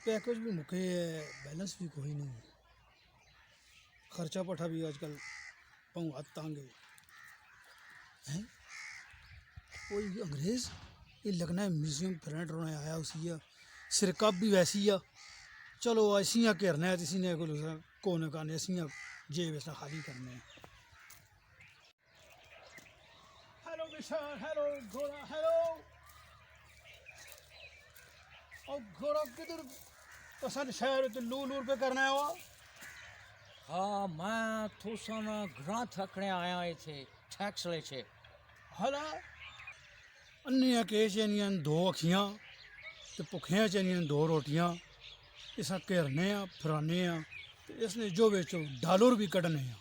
Package भी मुके है, बैलेंस भी कोई नहीं, खर्चा पठा भी आजकल पाँव हाथ तांगे हैं। कोई अंग्रेज ये लगना है म्यूजियम फ्रेंड रोने आया उसी है, सिरकप भी वैसी है। चलो ऐसियाँ घेरना है किसी ने कोने काने ऐसियाँ जेब ऐसा खाली करने हैं। हेलो विशाल, हेलो घोड़ा, हेलो। और घोड़ा किधर पसंद शहर तो लूर लूर पे करना है वो। हाँ, मैं थोड़ा ना ग्रां थकने आया थे, टैक्स ले छे। हला अन्नियां के चनियां दो अखियां ते भुखियां चनियां दो रोटियां, इसा घेरने आ फिराने आ ते इसने जो बेचो डॉलर भी कड्ढने आ।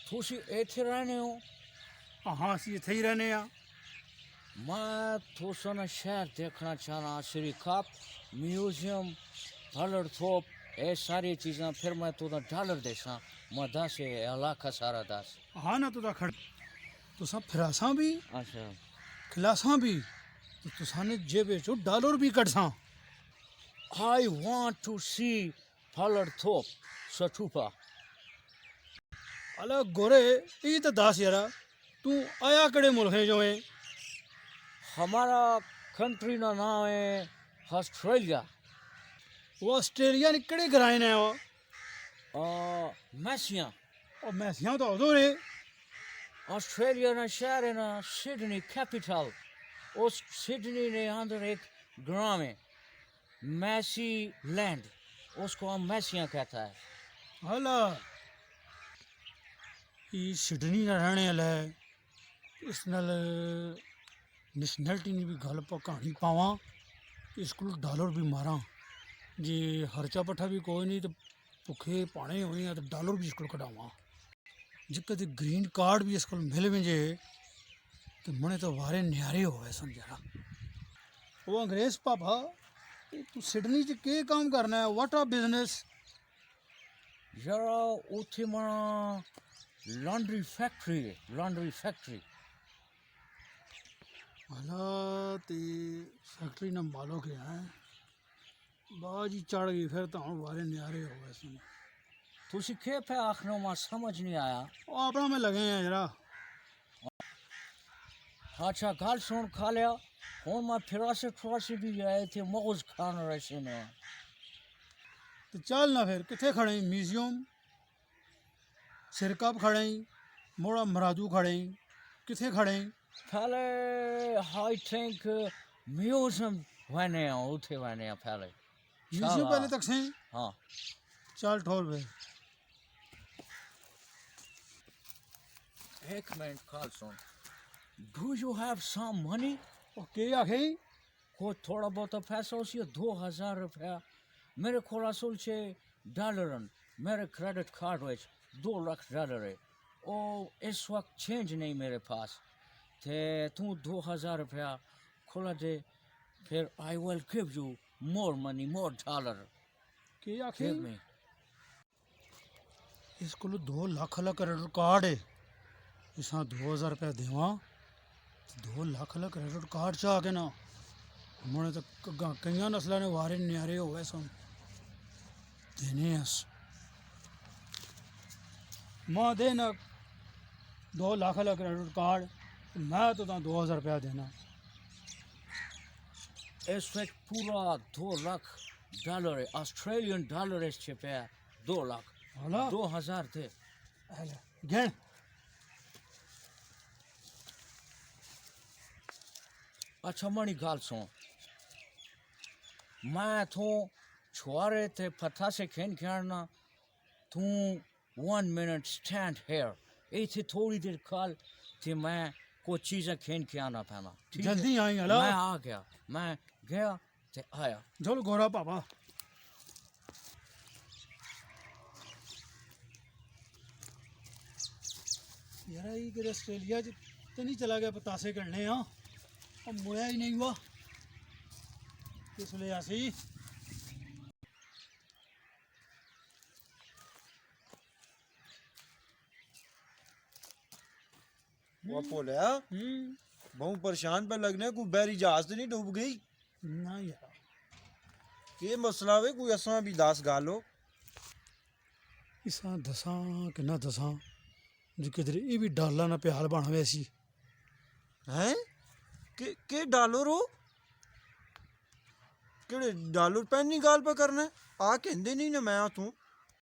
तुसी इत्थे रहने हो? हाँ असी इत्थे ही रहने आ। मैं थोड़ा ना शहर देखना चाहना, श्री कप म्यूजियम डॉलर थोप ये सारी चीज़ें। फिर मैं तुदा डॉलर देसा, मैं 10 इलाका सारा 10। हाँ ना तुदा खड़ तुसा फिरासा भी अच्छा, खिलासा भी तो तुसा ने जे बेचो डॉलर भी कटसा। I want to see dollar थोप सठूपा। अला गोरे ये तो दस यारा तू आया कड़े मुल्क है जो है। हमारा कंट्री ना नाम है ऑस्ट्रेलिया। वो ऑस्ट्रेलिया ने कड़े कराए ने वो मैसिया। और मैसियां तो उधर है। ऑस्ट्रेलिया ना शहर है ना सिडनी कैपिटल। उस सिडनी ने अंदर एक ग्राम है मैसी लैंड, उसको हम मैसिया कहता है। हला ये सिडनी का रहने वाला है, इस नाल नेशनैलिटी ने भी गल कहानी पावा, इसको डॉलर भी मारा जे खर्चा पट्ठा भी कोई नहीं तो भुखे पाने होने तो डॉलर भी इसको कढ़ावा जे कदे ग्रीन कार्ड भी इसको मिल वजे तो मने तो वारे न्यारे हो गए समझा। वो अंग्रेज पापा तू सिडनी च के काम करना है, व्हाट आ बिजनेस? जरा उथे मना लॉन्ड्री फैक्ट्री है, लॉन्ड्री फैक्ट्री। भला ते फैक्ट्री ना मालो के हैं बाजी चढ़ गई फिर तो हम वारे न्यारे हो गए सुन। तुसी के पे आखनो में समझ नहीं आया। वो अपना में लगे हैं जरा। अच्छा गल सुन खा लिया हूँ मैं फिरासी भी आए थे मौज खान रहे ने। तो चल ना फिर किथे खड़े हैं? म्यूजियम सिरकप खड़े हैं, मोड़ा मरादू खड़े हैं, किथे खड़े हैं? पहले आई थिंक म्यूजियम बने हैं, उठे बने हैं पहले। म्यूजियम चला। पहले तक से। हाँ, चल ठोल भाई। एक मिनट कॉल सुन। Do you have some money? Okay आखे को थोड़ा बहुत पैसा उसी 2000 रुपया मेरे को असल से डॉलर मेरे क्रेडिट कार्ड में 2 लाख डॉलर है। ओ इस वक्त चेंज नहीं मेरे पास थे। तू 2000 रुपया खोला दे, फिर I will give you more money, more dollar. के आखे गिव मी। इसको 2 लाख वाला क्रेडिट कार्ड है, इसा 2000 रुपया देवा 2 लाख वाला क्रेडिट कार्ड चाह के ना हमने तो कई नस्लों ने वारे न्यारे हो गए सुन देने अस माँ देना 2 लाख वाला क्रेडिट कार्ड मैं तो 2000 रुपया देना। इस वक्त पूरा 2 लाख डॉलर है, ऑस्ट्रेलियन डॉलर इस पे 2 लाख। हाला 2000 थे। गिन अच्छा मणि गाल सुन, मैं तू छुआरे थे पता से खेन खेलना तू 1 मिनट स्टैंड हेयर इथे थोड़ी देर कल थी मैं कुछ चीज़ें खेन के आना पैना। जल्दी आई हला मैं आ गया, मैं गया ते आया। झोल गोरा पापा यार ये कि ऑस्ट्रेलिया तो नहीं चला गया पतासे करने। हाँ अब मुड़िया ही नहीं हुआ इसलिए आसी वो बोला बहुत परेशान पे लगने को बैरी जहाज तो नहीं डूब गई? ना यार ਕੀ ਮਸਲਾ ਵੇ ਕੋਈ ਅਸਾਂ ਵੀ ਦੱਸ ਗਾਲੋ इसा दसां कि ना दसां जो किधर ये भी डाला ना प्याल बना वैसी ਹੈ ਕਿ ਡਾਲਰ ਹੋ ਕਿਹੜੇ ਡਾਲਰ ਪੈਣੀ ਗੱਲ ਪਾ ਕਰਨਾ ਆ ਕਹਿੰਦੇ ਨਹੀਂ ਨਾ ਮੈਂ ਤੂੰ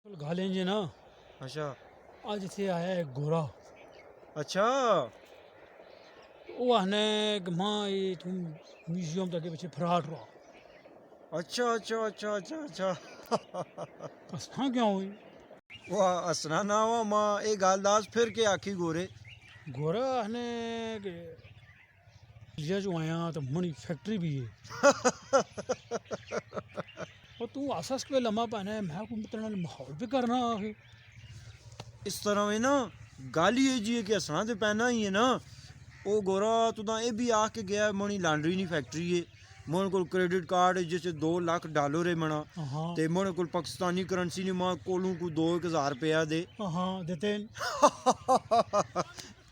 गा लेंगे ना ਅੱਛਾ आज इतने आया है गोरा ਅੱਛਾ वो आने कि माँ ये तुम म्यूजियम तक के पीछे फराट रहा ਅੱਛਾ ਅੱਛਾ ਅੱਛਾ ਅੱਛਾ ਅੱਛਾ कसा क्यों हुई ਵਾਹ ਅਸਨਾ ਨਾ ਵਾ ਮਾਂ ਇਹ ਗੱਲ ਦੱਸ ਫਿਰ ਕੇ ਆਖੀ ਗੋਰੇ गोरा आने के लिया जो आया तो मनी फैक्ट्री भी है और तू आसास के लम्हा पाना है मैं को तेरे नाल माहौल भी करना है ਇਸ ਤਰ੍ਹਾਂ ਵੇ ਨਾ ਗੱਲ ਹੀ ਇਹ ਜੀ ਹੈ ਕਿ ਹੱਸਣਾ ਤੇ ਪੈਣਾ ਹੀ ਹੈ ਨਾ ਉਹ ਗੋਰਾ ਤੂੰ ਤਾਂ ਇਹ ਵੀ ਆਖ ਕੇ ਗਿਆ ਮਣੀ ਲਾਂਡਰੀ ਨਹੀਂ ਫੈਕਟਰੀ ਹੈ ਮੋਨ ਕੋਲ ਕ੍ਰੈਡਿਟ ਕਾਰਡ ਹੈ ਜਿਸ 'ਚ $2 ਲੱਖ ਹੈ ਮਣਾ हाँ ਤੇ ਮੋਨ ਕੋਲ ਪਾਕਿਸਤਾਨੀ ਕਰੰਸੀ ਨਹੀਂ ਮਾਂ ਕੋਲੋਂ ਕੋ 2000 ਰੁਪਇਆ ਦੇ हाँ देते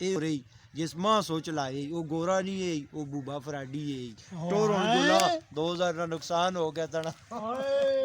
ਇਹ ਰਹੀ ਜਿਸ ਮਾਂ ਸੋਚ ਲਾਏ ਉਹ ਗੋਰਾ ਨਹੀਂ ਹੈ ਉਹ ਬੂਬਾ ਫਰਾਡੀ ਹੈ हाँ, ਟੋਰੋਂ हैं? ਗੁਲਾ 2000 ਦਾ ਨੁਕਸਾਨ ਹੋ ਗਿਆ ਤਣਾ हाय